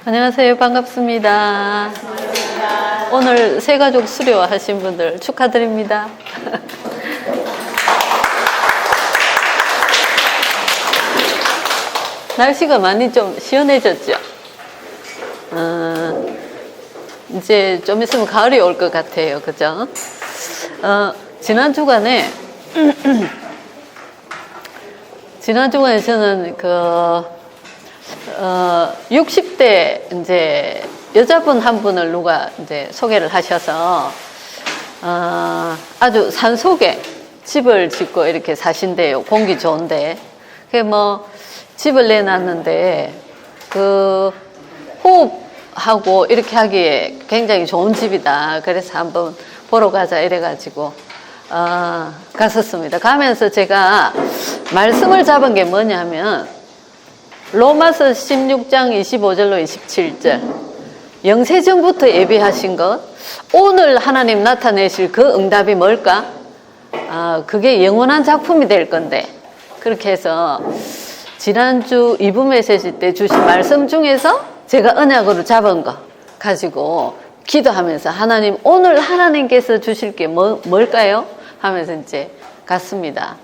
안녕하세요. 반갑습니다. 오늘 새가족 수료하신 분들 축하드립니다. 날씨가 많이 좀 시원해졌죠? 이제 좀 있으면 가을이 올 것 같아요. 그죠? 지난 주간에 저는 60대 이제 여자분 한 분을 누가 이제 소개를 하셔서 아주 산속에 집을 짓고 이렇게 사신대요. 공기 좋은데. 그게 뭐 집을 내놨는데 그 호흡하고 이렇게 하기에 굉장히 좋은 집이다. 그래서 한번 보러 가자 이래가지고 갔었습니다. 가면서 제가 말씀을 잡은 게 뭐냐면 로마서 16장 25절로 27절 영세전부터 예비하신 것 오늘 하나님 나타내실 그 응답이 뭘까? 그게 영원한 작품이 될 건데 그렇게 해서 지난주 2부 메시지 때 주신 말씀 중에서 제가 언약으로 잡은 거 가지고 기도하면서 하나님 오늘 하나님께서 주실 게 뭘까요? 하면서 이제 갔습니다.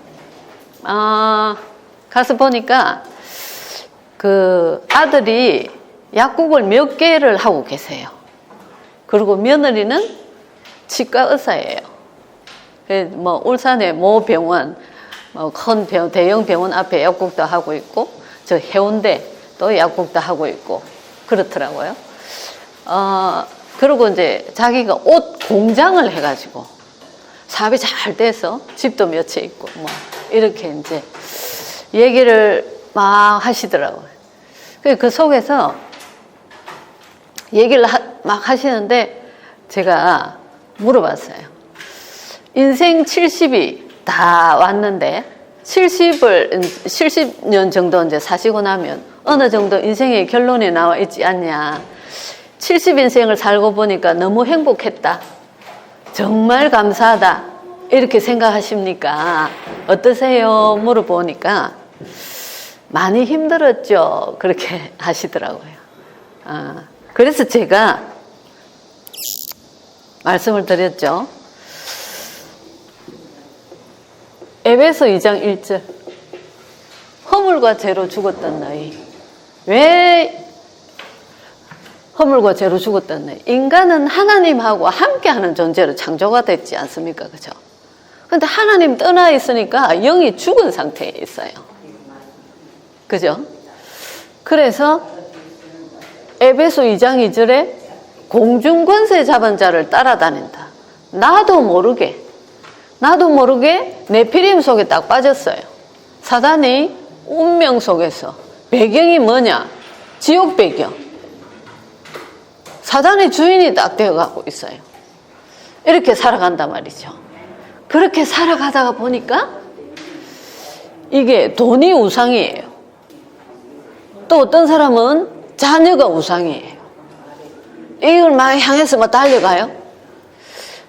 가서 보니까 그 아들이 약국을 몇 개를 하고 계세요. 그리고 며느리는 치과 의사예요. 뭐 울산의 모 병원, 큰 대형 병원 앞에 약국도 하고 있고, 저 해운대 또 약국도 하고 있고 그렇더라고요. 그리고 이제 자기가 옷 공장을 해가지고 사업이 잘 돼서 집도 몇 채 있고 뭐 이렇게 이제 얘기를 막 하시더라고요. 그 속에서 얘기를 막 하시는데 제가 물어봤어요. 인생 70이 다 왔는데 70년 정도 이제 사시고 나면 어느 정도 인생의 결론이 나와 있지 않냐. 70인생을 살고 보니까 너무 행복했다. 정말 감사하다. 이렇게 생각하십니까? 어떠세요? 물어보니까 많이 힘들었죠. 그렇게 하시더라고요. 그래서 제가 말씀을 드렸죠. 에베소 2장 1절 허물과 죄로 죽었던 너희. 왜 허물과 죄로 죽었던 너희? 인간은 하나님하고 함께하는 존재로 창조가 됐지 않습니까? 그죠? 근데 하나님 떠나 있으니까 영이 죽은 상태에 있어요. 그죠? 그래서 에베소 2장 2절에 공중권세 잡은 자를 따라다닌다. 나도 모르게 네피림 속에 딱 빠졌어요. 사단이 운명 속에서 배경이 뭐냐? 지옥 배경. 사단의 주인이 딱 되어가고 있어요. 이렇게 살아간단 말이죠. 그렇게 살아가다가 보니까 이게 돈이 우상이에요. 또 어떤 사람은 자녀가 우상이에요. 이걸 막 향해서 막 달려가요.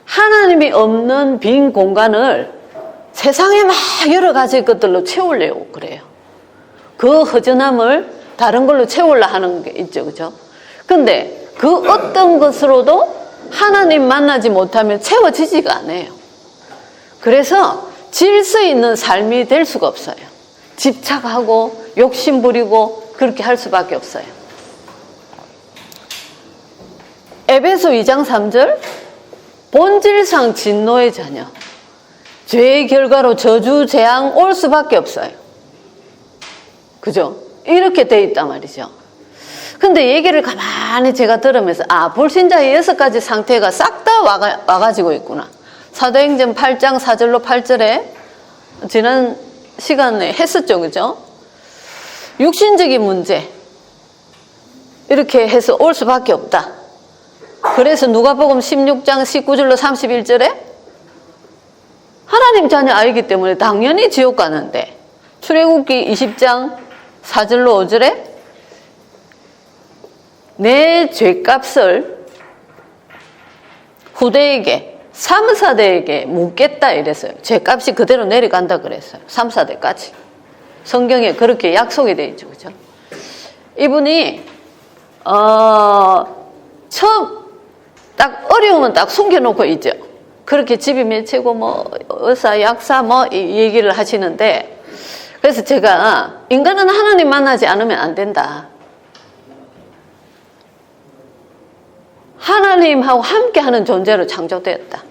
하나님이 없는 빈 공간을 세상에 막 여러 가지 것들로 채우려고 그래요. 그 허전함을 다른 걸로 채우려 하는 게 있죠. 그죠? 근데 그 어떤 것으로도 하나님 만나지 못하면 채워지지가 않아요. 그래서 질서 있는 삶이 될 수가 없어요. 집착하고 욕심 부리고 그렇게 할 수밖에 없어요. 에베소 2장 3절 본질상 진노의 자녀. 죄의 결과로 저주, 재앙 올 수밖에 없어요. 그죠? 이렇게 돼 있단 말이죠. 근데 얘기를 가만히 제가 들으면서 불신자의 6가지 상태가 싹 다 와가지고 있구나. 사도행전 8장 4절로 8절에 지난 시간에 했었죠. 그죠? 육신적인 문제 이렇게 해서 올 수밖에 없다. 그래서 누가복음 16장 19절로 31절에 하나님 자녀 아니기 때문에 당연히 지옥 가는데 출애굽기 20장 4절로 5절에 내 죄값을 후대에게 3, 4대에게 묻겠다 이랬어요. 죄값이 그대로 내려간다 그랬어요. 3, 4대까지. 성경에 그렇게 약속이 되어 있죠. 그죠? 이분이 처음 딱 어려우면 딱 숨겨놓고 있죠. 그렇게 집이 맺히고 뭐 의사, 약사 뭐 얘기를 하시는데, 그래서 제가 인간은 하나님 만나지 않으면 안 된다. 하나님하고 함께하는 존재로 창조되었다.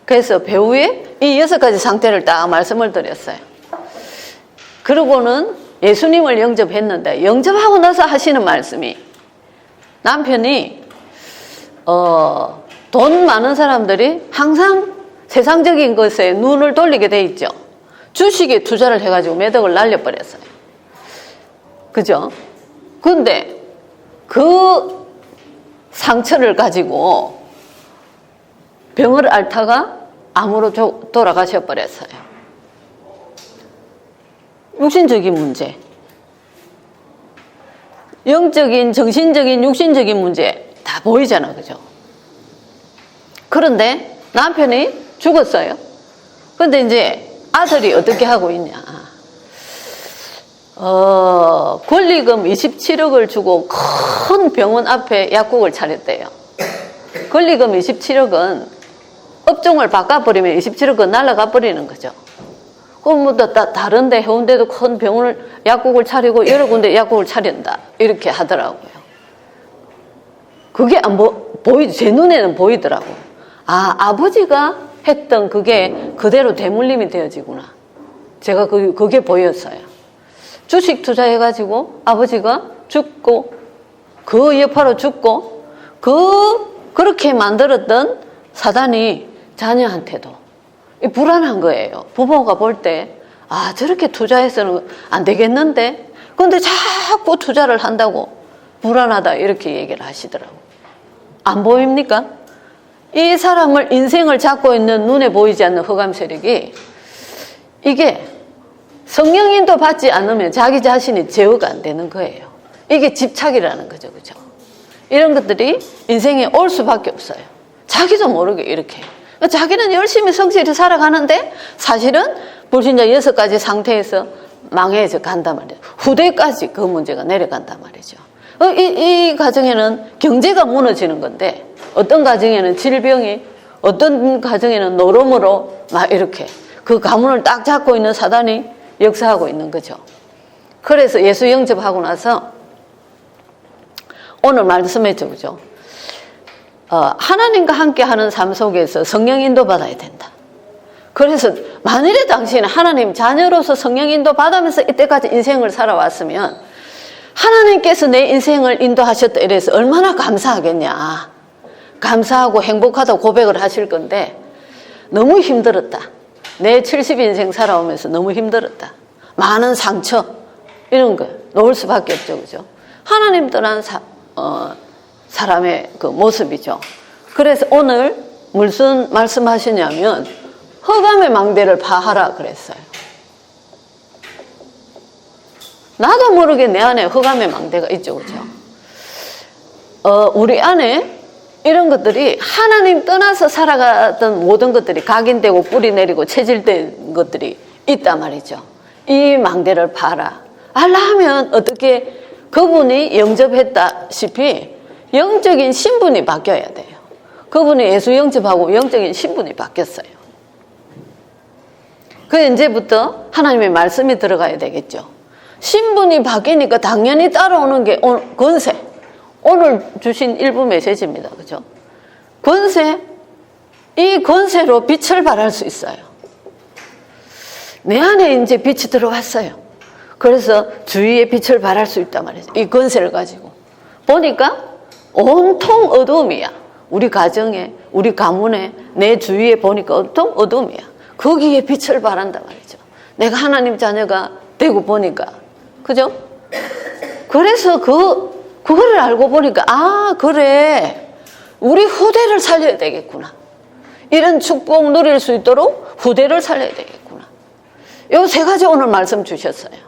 그래서 배후에 이 6가지 상태를 딱 말씀을 드렸어요. 그러고는 예수님을 영접했는데, 영접하고 나서 하시는 말씀이, 남편이 돈 많은 사람들이 항상 세상적인 것에 눈을 돌리게 돼 있죠. 주식에 투자를 해가지고 매덕을 날려버렸어요. 그죠? 근데 그 상처를 가지고 병을 앓다가 암으로 돌아가셔 버렸어요. 육신적인 문제, 영적인, 정신적인, 육신적인 문제 다 보이잖아, 그죠? 그런데 남편이 죽었어요. 근데 이제 아들이 어떻게 하고 있냐. 권리금 27억을 주고 큰 병원 앞에 약국을 차렸대요. 권리금 27억은 업종을 바꿔버리면 27억은 날아가 버리는 거죠. 그럼 뭐 다른데 해운대도 큰 병원을, 약국을 차리고 여러 군데 약국을 차린다, 이렇게 하더라고요. 그게 안 제 눈에는 보이더라고. 아버지가 했던 그게 그대로 대물림이 되어지구나. 제가 그게 보였어요. 주식 투자해가지고 아버지가 죽고, 그 여파로 죽고, 그렇게 만들었던 사단이 자녀한테도 불안한 거예요. 부모가 볼 때, 저렇게 투자해서는 안 되겠는데? 근데 자꾸 투자를 한다고 불안하다, 이렇게 얘기를 하시더라고요. 안 보입니까? 이 사람을, 인생을 잡고 있는 눈에 보이지 않는 흑암 세력이, 이게 성령 인도 받지 않으면 자기 자신이 제어가 안 되는 거예요. 이게 집착이라는 거죠, 그죠? 이런 것들이 인생에 올 수밖에 없어요. 자기도 모르게 이렇게. 자기는 열심히 성실히 살아가는데 사실은 불신자 6가지 상태에서 망해져 간단 말이에요. 후대까지 그 문제가 내려간단 말이죠. 이 가정에는 경제가 무너지는 건데, 어떤 가정에는 질병이, 어떤 가정에는 노름으로 막 이렇게 그 가문을 딱 잡고 있는 사단이 역사하고 있는 거죠. 그래서 예수 영접하고 나서 오늘 말씀했죠, 그죠? 하나님과 함께하는 삶 속에서 성령 인도 받아야 된다. 그래서 만일에 당신은 하나님 자녀로서 성령 인도 받으면서 이때까지 인생을 살아왔으면, 하나님께서 내 인생을 인도하셨다 이래서 얼마나 감사하겠냐. 감사하고 행복하다고 고백을 하실 건데, 너무 힘들었다. 내 70인생 살아오면서 너무 힘들었다. 많은 상처, 이런 거 놓을 수밖에 없죠, 그죠? 하나님 떠난 사람의 그 모습이죠. 그래서 오늘 무슨 말씀하시냐면, 흑암의 망대를 파하라 그랬어요. 나도 모르게 내 안에 흑암의 망대가 있죠, 그죠? 우리 안에 이런 것들이, 하나님 떠나서 살아가던 모든 것들이 각인되고 뿌리 내리고 체질된 것들이 있단 말이죠. 이 망대를 파라. 알라 하면 어떻게, 그분이 영접했다시피 영적인 신분이 바뀌어야 돼요. 그분이 예수 영접하고 영적인 신분이 바뀌었어요. 그 이제부터 하나님의 말씀이 들어가야 되겠죠. 신분이 바뀌니까 당연히 따라오는 게 권세. 오늘 주신 일부 메시지입니다, 그죠? 권세, 이 권세로 빛을 발할 수 있어요. 내 안에 이제 빛이 들어왔어요. 그래서 주위에 빛을 발할 수 있단 말이죠. 이 권세를 가지고 보니까 온통 어두움이야. 우리 가정에, 우리 가문에, 내 주위에 보니까 온통 어두움이야. 거기에 빛을 발한단 말이죠. 내가 하나님 자녀가 되고 보니까, 그죠? 그래서 그거를 알고 보니까, 그래, 우리 후대를 살려야 되겠구나. 이런 축복 누릴 수 있도록 후대를 살려야 되겠구나. 요 3가지 오늘 말씀 주셨어요.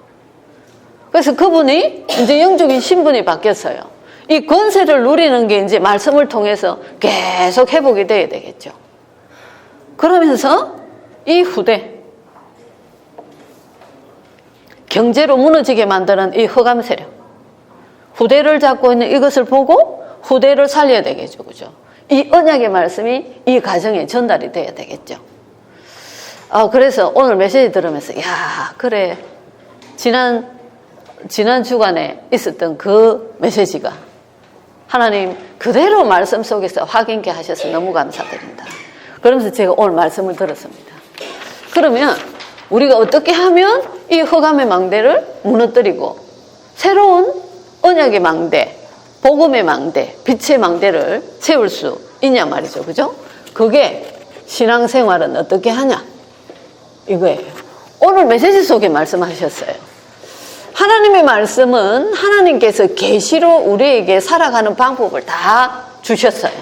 그래서 그분이 이제 영적인 신분이 바뀌었어요. 이 권세를 누리는 게 이제 말씀을 통해서 계속 회복이 돼야 되겠죠. 그러면서 이 후대, 경제로 무너지게 만드는 이 흑암 세력, 후대를 잡고 있는 이것을 보고 후대를 살려야 되겠죠. 그죠? 이 언약의 말씀이 이 가정에 전달이 돼야 되겠죠. 그래서 오늘 메시지 들으면서, 야, 그래. 지난 주간에 있었던 그 메시지가 하나님 그대로 말씀 속에서 확인케 하셔서 너무 감사드린다. 그러면서 제가 오늘 말씀을 들었습니다. 그러면 우리가 어떻게 하면 이 흑암의 망대를 무너뜨리고 새로운 언약의 망대, 복음의 망대, 빛의 망대를 세울 수 있냐 말이죠. 그죠? 그게 신앙생활은 어떻게 하냐? 이거예요. 오늘 메시지 속에 말씀하셨어요. 하나님의 말씀은 하나님께서 계시로 우리에게 살아가는 방법을 다 주셨어요.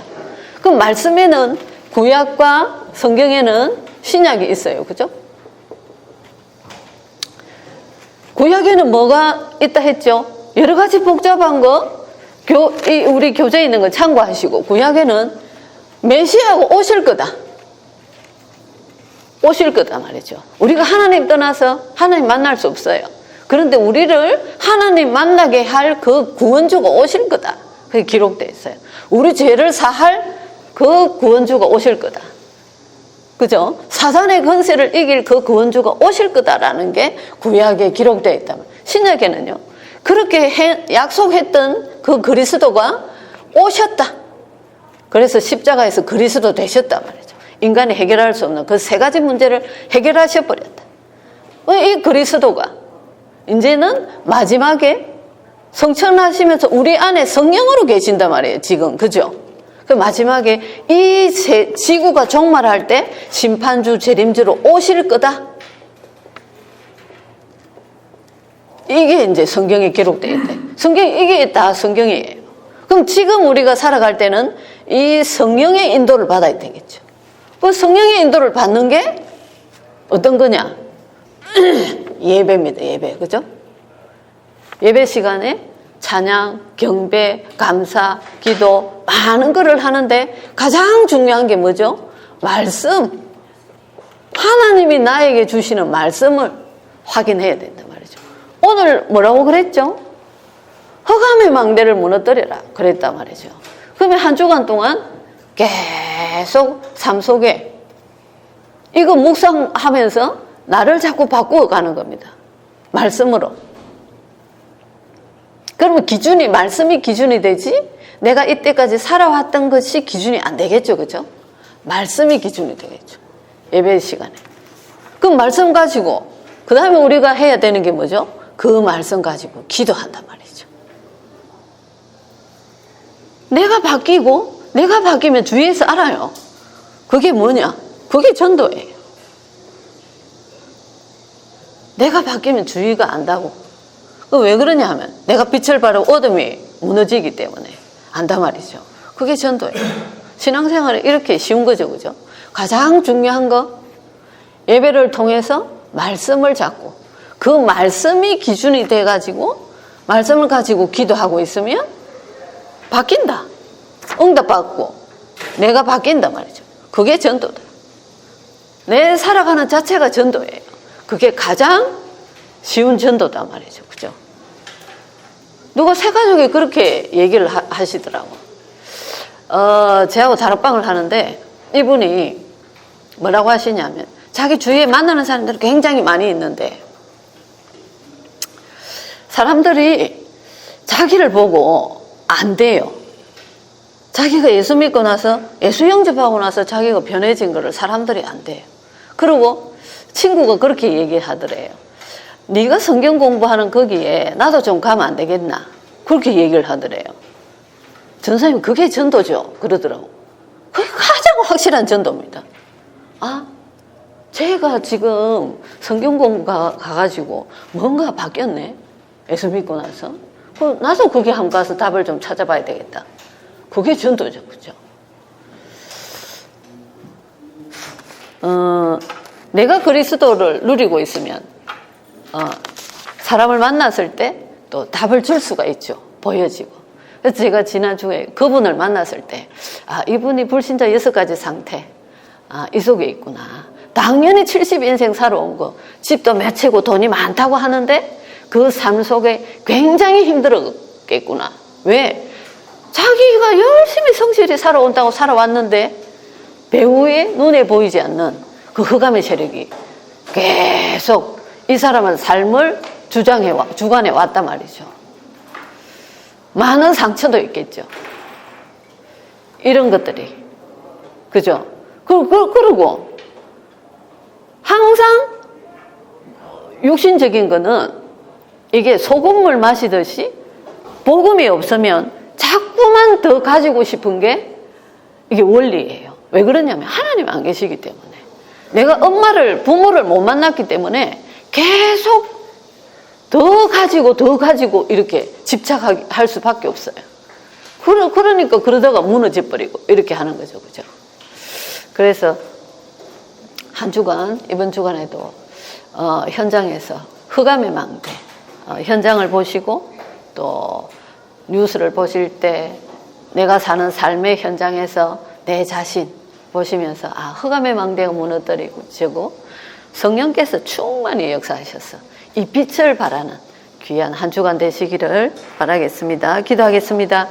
그 말씀에는 구약과 성경에는 신약이 있어요. 그죠? 구약에는 뭐가 있다 했죠? 여러 가지 복잡한 거 우리 교재에 있는 거 참고하시고, 구약에는 메시아가 오실 거다. 오실 거다 말이죠. 우리가 하나님 떠나서 하나님 만날 수 없어요. 그런데 우리를 하나님 만나게 할 그 구원주가 오실 거다. 그게 기록되어 있어요. 우리 죄를 사할 그 구원주가 오실 거다. 그죠? 사단의 권세를 이길 그 구원주가 오실 거다라는 게 구약에 기록되어 있다면, 신약에는요, 그렇게 약속했던 그 그리스도가 오셨다. 그래서 십자가에서 그리스도 되셨단 말이죠. 인간이 해결할 수 없는 그 세 가지 문제를 해결하셔버렸다. 이 그리스도가 이제는 마지막에 성천하시면서 우리 안에 성령으로 계신단 말이에요. 지금. 그죠? 그 마지막에 이 지구가 종말할 때 심판주, 재림주로 오실 거다. 이게 이제 성경에 기록되어 있대. 이게 다 성경이에요. 그럼 지금 우리가 살아갈 때는 이 성령의 인도를 받아야 되겠죠. 그 성령의 인도를 받는 게 어떤 거냐? 예배입니다. 예배. 그죠? 예배 시간에 찬양, 경배, 감사, 기도 많은 거를 하는데 가장 중요한 게 뭐죠? 말씀. 하나님이 나에게 주시는 말씀을 확인해야 된단 말이죠. 오늘 뭐라고 그랬죠? 흑암의 망대를 무너뜨려라 그랬단 말이죠. 그러면 한 주간 동안 계속 삶 속에 이거 묵상하면서 나를 자꾸 바꾸어 가는 겁니다. 말씀으로. 그러면 말씀이 기준이 되지, 내가 이때까지 살아왔던 것이 기준이 안 되겠죠. 그죠? 말씀이 기준이 되겠죠. 예배 시간에. 그 말씀 가지고, 그 다음에 우리가 해야 되는 게 뭐죠? 그 말씀 가지고 기도한단 말이죠. 내가 바뀌면 주위에서 알아요. 그게 뭐냐? 그게 전도예요. 내가 바뀌면 주위가 안다고. 왜 그러냐 하면 내가 빛을 발하고 어둠이 무너지기 때문에 안단 말이죠. 그게 전도예요. 신앙생활이 이렇게 쉬운 거죠. 그죠? 가장 중요한 거, 예배를 통해서 말씀을 잡고 그 말씀이 기준이 돼가지고 말씀을 가지고 기도하고 있으면 바뀐다. 응답받고 내가 바뀐단 말이죠. 그게 전도다. 내 살아가는 자체가 전도예요. 그게 가장 쉬운 전도단 말이죠. 그죠? 누가 새가족이 그렇게 얘기를 하시더라고. 저하고 다락방을 하는데 이분이 뭐라고 하시냐면, 자기 주위에 만나는 사람들이 굉장히 많이 있는데 사람들이 자기를 보고 안 돼요. 자기가 예수 믿고 나서, 예수 영접하고 나서 자기가 변해진 거를 사람들이 안 돼요. 그리고 친구가 그렇게 얘기하더래요. 네가 성경 공부하는 거기에 나도 좀 가면 안 되겠나? 그렇게 얘기를 하더래요. 전사님, 그게 전도죠. 그러더라고. 그게 가장 확실한 전도입니다. 제가 지금 성경 공부 가가지고 뭔가 바뀌었네. 예수 믿고 나서. 나도 거기 한번 가서 답을 좀 찾아봐야 되겠다. 그게 전도죠. 그죠? 내가 그리스도를 누리고 있으면 사람을 만났을 때 또 답을 줄 수가 있죠. 보여지고. 그래서 제가 지난주에 그분을 만났을 때 이분이 불신자 6가지 상태 이 속에 있구나. 당연히 70인생 살아온 거, 집도 몇 채고 돈이 많다고 하는데 그 삶 속에 굉장히 힘들어 없겠구나. 왜? 자기가 열심히 성실히 살아온다고 살아왔는데 배후에 눈에 보이지 않는 그 흑암의 세력이 계속 이 사람은 삶을 주관해 왔단 말이죠. 많은 상처도 있겠죠. 이런 것들이. 그죠? 그리고 항상 육신적인 거는 이게 소금물 마시듯이 복음이 없으면 자꾸만 더 가지고 싶은 게 이게 원리예요. 왜 그러냐면 하나님 안 계시기 때문에. 내가 부모를 못 만났기 때문에 계속 더 가지고 이렇게 집착할 수밖에 없어요. 그러니까 그러다가 무너져 버리고 이렇게 하는 거죠. 그죠? 그래서 한 주간, 이번 주간에도 현장에서 흑암의 망대 현장을 보시고 또 뉴스를 보실 때 내가 사는 삶의 현장에서 내 자신 보시면서 흑암의 망대가 무너뜨리고 성령께서 충만히 역사하셔서 이 빛을 발하는 귀한 한 주간 되시기를 바라겠습니다. 기도하겠습니다.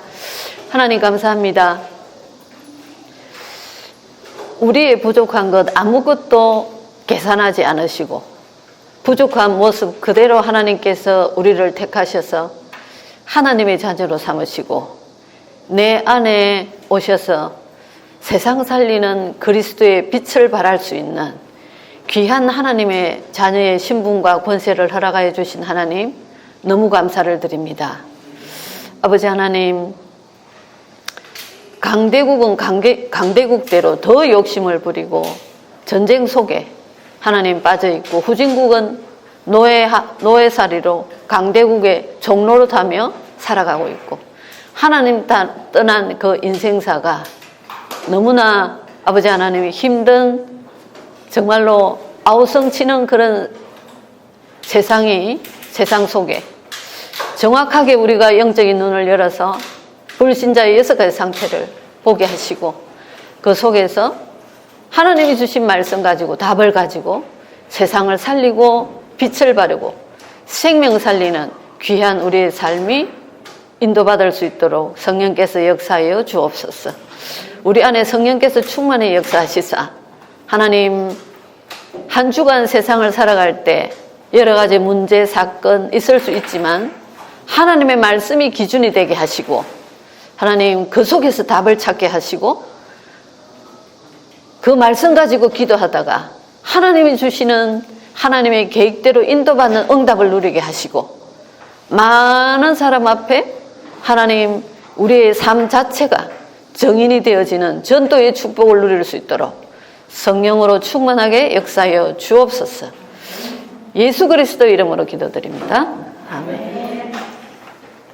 하나님 감사합니다. 우리의 부족한 것 아무것도 계산하지 않으시고 부족한 모습 그대로 하나님께서 우리를 택하셔서 하나님의 자녀로 삼으시고 내 안에 오셔서 세상 살리는 그리스도의 빛을 발할 수 있는 귀한 하나님의 자녀의 신분과 권세를 허락하여 주신 하나님 너무 감사를 드립니다. 아버지 하나님, 강대국은 강대국대로 더 욕심을 부리고 전쟁 속에 하나님 빠져있고 후진국은 노예살이로 강대국의 종노릇하며 살아가고 있고 하나님 떠난 그 인생사가 너무나 아버지 하나님이 힘든 정말로 아우성치는 그런 세상 속에 정확하게 우리가 영적인 눈을 열어서 불신자의 6가지 상태를 보게 하시고 그 속에서 하나님이 주신 말씀 가지고 답을 가지고 세상을 살리고 빛을 바르고 생명 살리는 귀한 우리의 삶이 인도받을 수 있도록 성령께서 역사하여 주옵소서. 우리 안에 성령께서 충만히 역사하시사 하나님 한 주간 세상을 살아갈 때 여러 가지 문제, 사건 있을 수 있지만 하나님의 말씀이 기준이 되게 하시고 하나님 그 속에서 답을 찾게 하시고 그 말씀 가지고 기도하다가 하나님이 주시는 하나님의 계획대로 인도받는 응답을 누리게 하시고 많은 사람 앞에 하나님 우리의 삶 자체가 정인이 되어지는 전도의 축복을 누릴 수 있도록 성령으로 충만하게 역사하여 주옵소서. 예수 그리스도 이름으로 기도드립니다. 아멘.